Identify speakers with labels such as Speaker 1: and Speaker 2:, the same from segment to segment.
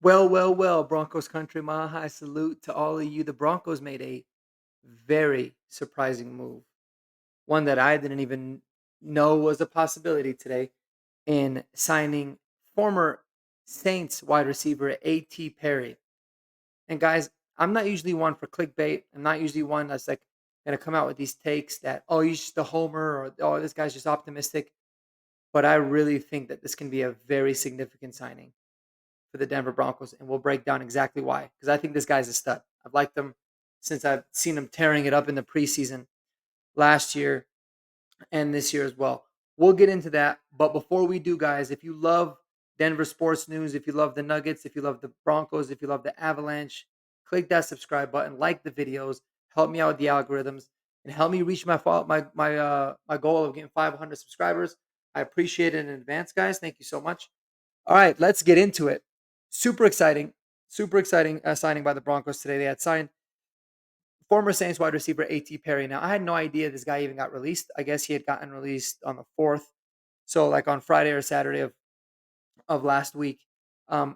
Speaker 1: Well, Broncos country, mile high salute to all of you. The Broncos made a very surprising move, one that I didn't even know was a possibility today, in signing former Saints wide receiver A.T. Perry. And guys, I'm not usually one for clickbait. I'm not usually one that's like going to come out with these takes that, oh, he's just a homer or, oh, this guy's just optimistic. But I really think that this can be a very significant signing for the Denver Broncos, and we'll break down exactly why. Because I think this guy's a stud. I've liked him since I've seen him tearing it up in the preseason last year and this year as well. We'll get into that. But before we do, guys, if you love Denver sports news, if you love the Nuggets, if you love the Broncos, if you love the Avalanche, click that subscribe button, like the videos, help me out with the algorithms, and help me reach my goal of getting 500 subscribers. I appreciate it in advance, guys. Thank you so much. All right, let's get into it. Super exciting, super exciting signing by the Broncos today. They had signed former Saints wide receiver A.T. Perry. Now, I had no idea this guy even got released. I guess he had gotten released on the 4th. So, like on Friday or Saturday of last week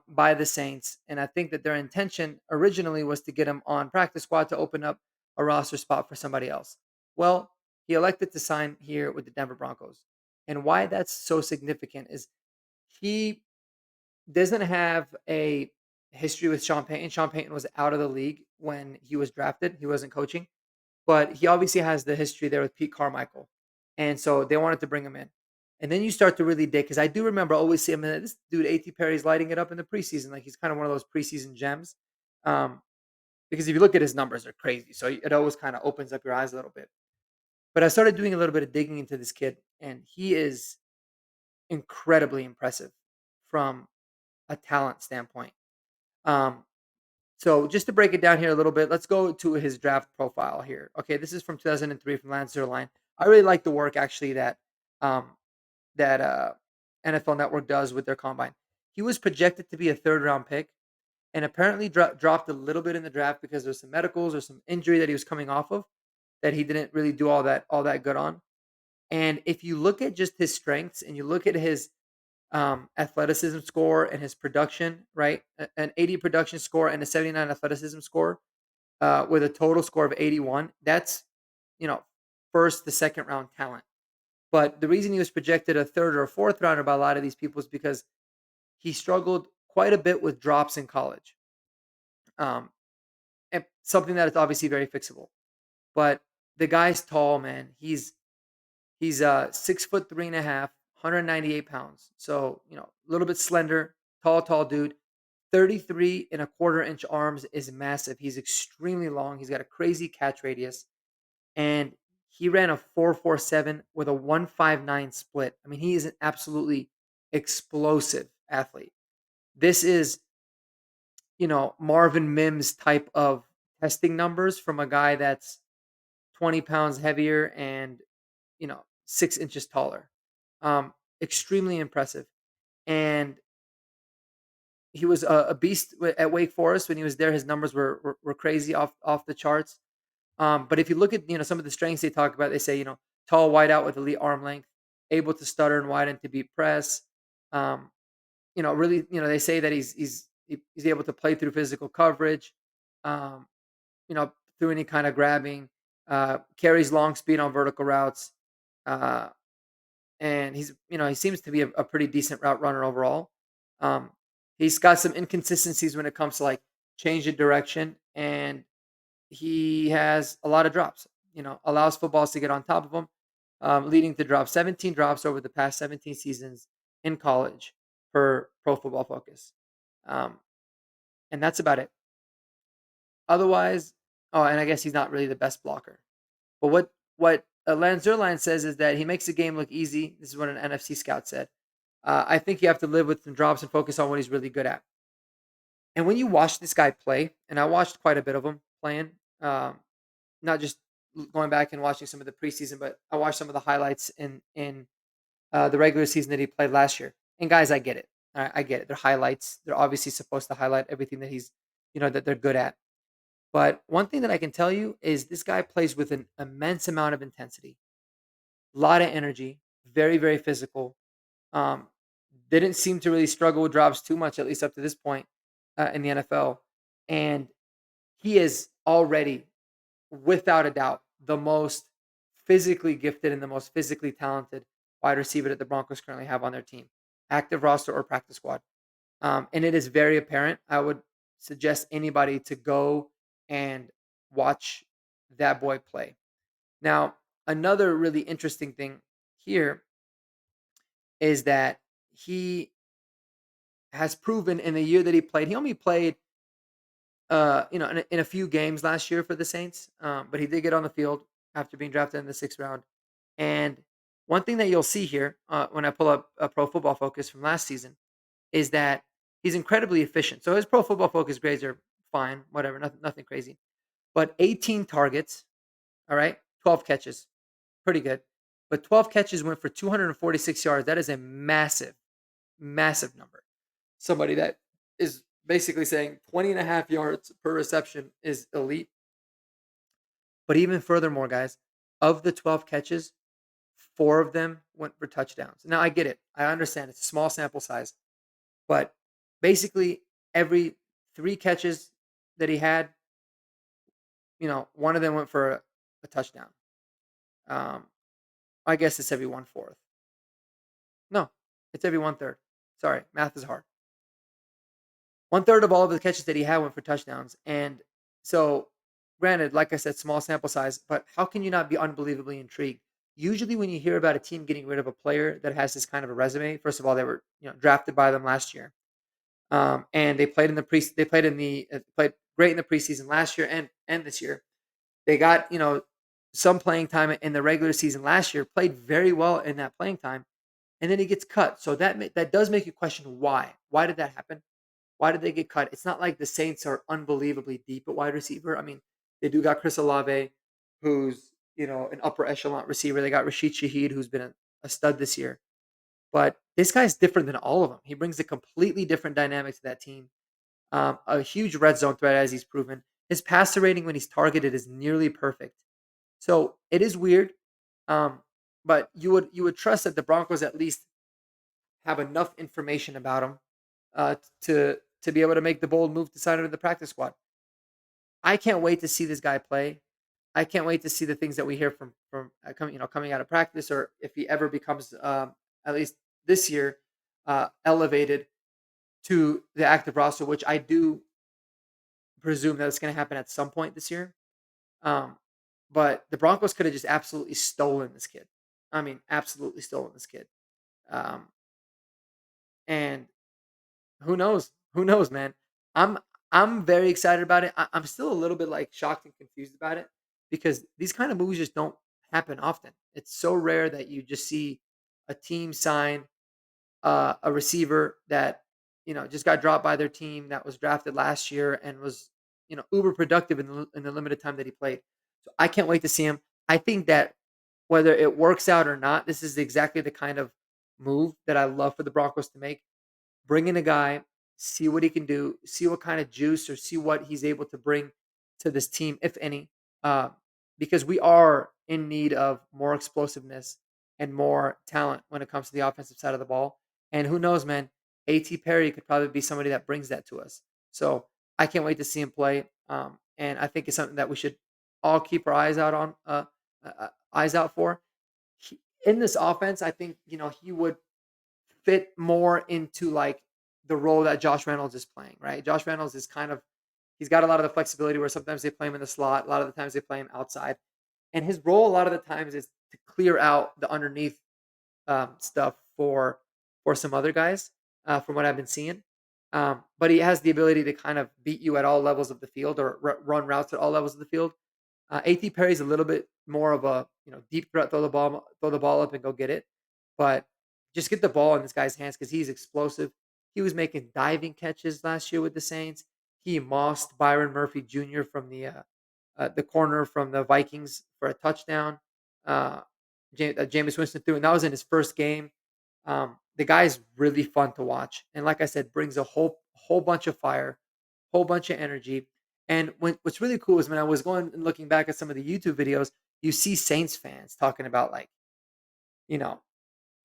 Speaker 1: by the Saints. And I think that their intention originally was to get him on practice squad to open up a roster spot for somebody else. Well, he elected to sign here with the Denver Broncos. And why that's so significant is he doesn't have a history with Sean Payton. Sean Payton was out of the league when he was drafted. He wasn't coaching, but he obviously has the history there with Pete Carmichael. And so they wanted to bring him in. And then you start to really dig because I do remember always seeing him. This dude, A.T. Perry's lighting it up in the preseason. Like he's kind of one of those preseason gems. Um, because if you look at his numbers, they're crazy. So it always kind of opens up your eyes a little bit. But I started doing a little bit of digging into this kid, and he is incredibly impressive from a talent standpoint. Um, so just to break it down here a little bit, let's go to his draft profile here. Okay, this is from 2003 from Lancer Line. I really like the work actually um, that NFL Network does with their combine. He was projected to be a third round pick, and apparently dropped a little bit in the draft because there's some medicals or some injury that he was coming off of that he didn't really do all that good on. And if you look at just his strengths and you look at his athleticism score and his production, right? An 80 production score and a 79 athleticism score with a total score of 81. That's, you know, first to second round talent. But the reason he was projected a third or a fourth rounder by a lot of these people is because he struggled quite a bit with drops in college. Um, and something that is obviously very fixable. But the guy's tall, man. He's 6 foot 3.5, 198 pounds. So, a little bit slender, tall dude. 33 and a quarter inch arms is massive. He's extremely long. He's got a crazy catch radius. And he ran a 4.47 with a 1.59 split. I mean, he is an absolutely explosive athlete. This is, Marvin Mims type of testing numbers from a guy that's 20 pounds heavier and 6 inches taller. Extremely impressive. And he was a beast at Wake Forest when he was there. His numbers were crazy off the charts. But if you look at some of the strengths they talk about, they say tall wideout with elite arm length, able to stutter and widen to beat press. Um, really, they say that he's able to play through physical coverage. Um, through any kind of grabbing, carries long speed on vertical routes. Uh, and he seems to be a pretty decent route runner overall. Um, he's got some inconsistencies when it comes to like change of direction, and he has a lot of drops. Allows footballs to get on top of him, leading to drops. 17 drops over the past 17 seasons in college per Pro Football Focus, um, and that's about it. Otherwise, oh, and I guess he's not really the best blocker. But what Lance Zierlein says is that he makes the game look easy. This is what an NFC scout said. I think you have to live with some drops and focus on what he's really good at. And when you watch this guy play, and I watched quite a bit of him playing, not just going back and watching some of the preseason, but I watched some of the highlights in the regular season that he played last year. And guys, I get it. I get it. They're highlights. They're obviously supposed to highlight everything that that they're good at. But one thing that I can tell you is this guy plays with an immense amount of intensity, a lot of energy, very, very physical. Um, didn't seem to really struggle with drops too much, at least up to this point. in the NFL, and he is already, without a doubt, the most physically gifted and the most physically talented wide receiver that the Broncos currently have on their team, active roster or practice squad. And it is very apparent. I would suggest anybody to go and watch that boy play. Now, another really interesting thing here is that he has proven in the year that he played, he only played in a few games last year for the Saints, but he did get on the field after being drafted in the 6th round. And one thing that you'll see here when I pull up a Pro Football Focus from last season is that he's incredibly efficient. So his Pro Football Focus grades are fine, whatever, nothing crazy. But 18 targets, all right, 12 catches, pretty good. But 12 catches went for 246 yards. That is a massive, massive number. Somebody that is basically saying 20 and a half yards per reception is elite. But even furthermore, guys, of the 12 catches, 4 of them went for touchdowns. Now, I get it. I understand it's a small sample size. But basically, every 3 catches that he had, one of them went for a touchdown. Um, I guess it's every 1/4. No, it's every 1/3. Sorry, math is hard. 1/3 of all of the catches that he had went for touchdowns. And so, granted, like I said, small sample size, but how can you not be unbelievably intrigued? Usually, when you hear about a team getting rid of a player that has this kind of a resume, first of all, they were drafted by them last year, and they played great in the preseason last year and this year. They got some playing time in the regular season last year, played very well in that playing time, and then he gets cut. So that does make you question why. Why did that happen? Why did they get cut? It's not like the Saints are unbelievably deep at wide receiver. I mean, they do got Chris Olave, who's an upper echelon receiver. They got Rashid Shaheed, who's been a stud this year. But this guy's different than all of them. He brings a completely different dynamic to that team. A huge red zone threat, as he's proven. His passer rating when he's targeted is nearly perfect. So it is weird, um, but you would trust that the Broncos at least have enough information about him to be able to make the bold move to sign him to the practice squad. I can't wait to see this guy play. I can't wait to see the things that we hear from coming out of practice, or if he ever becomes at least this year elevated to the active roster, which I do presume that it's going to happen at some point this year. Um, but the Broncos could have just absolutely stolen this kid. I mean, absolutely stolen this kid. Um, and who knows? Who knows, man? I'm I'm very excited about it. I'm still a little bit like shocked and confused about it because these kind of moves just don't happen often. It's so rare that you just see a team sign a receiver that just got dropped by their team that was drafted last year and was uber productive in the limited time that he played. So I can't wait to see him. I think that whether it works out or not, this is exactly the kind of move that I love for the Broncos to make. Bring in a guy, see what he can do, see what kind of juice or see what he's able to bring to this team, if any, uh, because we are in need of more explosiveness and more talent when it comes to the offensive side of the ball. And who knows, man? A.T. Perry could probably be somebody that brings that to us. So I can't wait to see him play. And I think it's something that we should all keep our eyes out for. In this offense, I think he would fit more into like the role that Josh Reynolds is playing, right? Josh Reynolds is he's got a lot of the flexibility where sometimes they play him in the slot, a lot of the times they play him outside. And his role a lot of the times is to clear out the underneath stuff for some other guys, from what I've been seeing. But he has the ability to kind of beat you at all levels of the field or run routes at all levels of the field. A.T. Perry's a little bit more of a deep threat, throw the ball up and go get it. But just get the ball in this guy's hands because he's explosive. He was making diving catches last year with the Saints. He mossed Byron Murphy Jr. from the corner from the Vikings for a touchdown. Uh, Jameis Winston threw, and that was in his first game. The guy's really fun to watch, and like I said, brings a whole bunch of fire, whole bunch of energy. And what's really cool is when I was going and looking back at some of the YouTube videos, you see Saints fans talking about like, you know,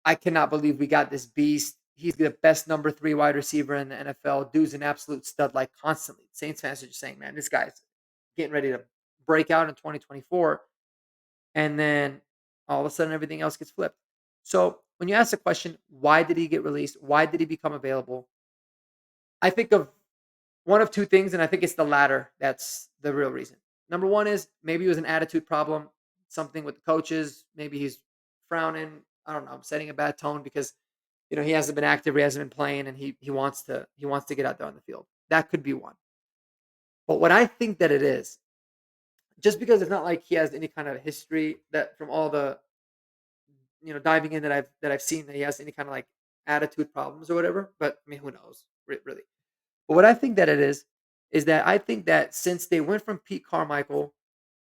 Speaker 1: I cannot believe we got this beast. He's the best number 3 wide receiver in the NFL. Dude's an absolute stud, like, constantly. Saints fans are just saying, "Man, this guy's getting ready to break out in 2024," and then all of a sudden everything else gets flipped. So, when you ask the question, why did he get released? Why did he become available? I think of one of 2 things, and I think it's the latter that's the real reason. Number 1 is maybe it was an attitude problem, something with the coaches, maybe he's frowning, I don't know, setting a bad tone because, he hasn't been active, he hasn't been playing, and he wants to get out there on the field. That could be one. But what I think that it is, just because it's not like he has any kind of history that from all the, diving in that I've seen that he has any kind of like attitude problems or whatever, but I mean, who knows, really. But what I think that it is that I think that since they went from Pete Carmichael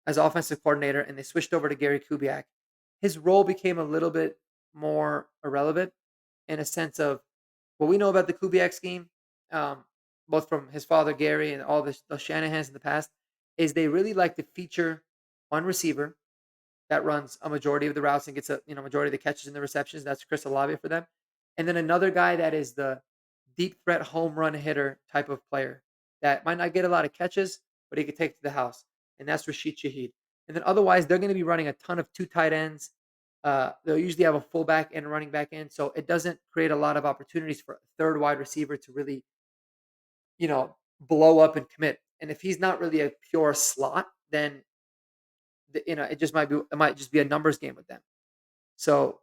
Speaker 1: as offensive coordinator and they switched over to Gary Kubiak, his role became a little bit more irrelevant in a sense of what we know about the Kubiak scheme, um, both from his father Gary and all the Shanahans in the past, is they really like to feature one receiver that runs a majority of the routes and gets a majority of the catches and the receptions. That's Chris Olave for them. And then another guy that is the deep threat home run hitter type of player that might not get a lot of catches, but he could take to the house. And that's Rashid Shaheed. And then otherwise, they're going to be running a ton of two tight ends. They'll usually have a fullback and a running back in. So it doesn't create a lot of opportunities for a third wide receiver to really, blow up and commit. And if he's not really a pure slot, then it might just be a numbers game with them. So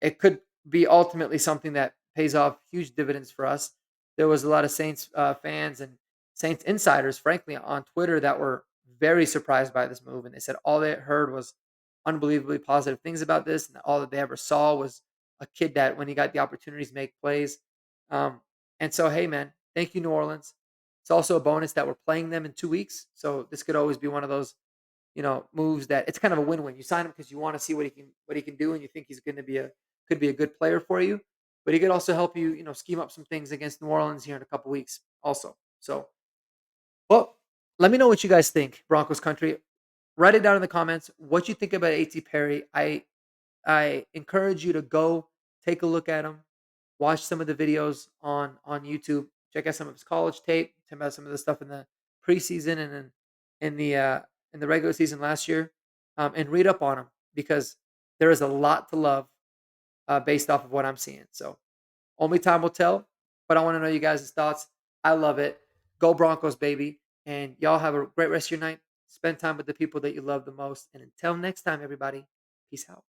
Speaker 1: it could be ultimately something that pays off huge dividends for us. There was a lot of Saints fans and Saints insiders, frankly, on Twitter that were very surprised by this move, and they said all they heard was unbelievably positive things about this, and all that they ever saw was a kid that when he got the opportunities make plays. Um, and so, hey, man, thank you, New Orleans. It's also a bonus that we're playing them in 2 weeks, so this could always be one of those moves that it's kind of a win-win. You sign him because you want to see what he can do, and you think he's going to be a could be a good player for you. But he could also help you, scheme up some things against New Orleans here in a couple weeks, also. So, well, let me know what you guys think, Broncos country. Write it down in the comments. What you think about A.T. Perry? I encourage you to go take a look at him, watch some of the videos on YouTube, check out some of his college tape, check out some of the stuff in the preseason and in the uh, in the regular season last year, and read up on him because there is a lot to love based off of what I'm seeing. So only time will tell, but I want to know you guys' thoughts. I love it. Go Broncos, baby! And y'all have a great rest of your night. Spend time with the people that you love the most. And until next time, everybody, peace out.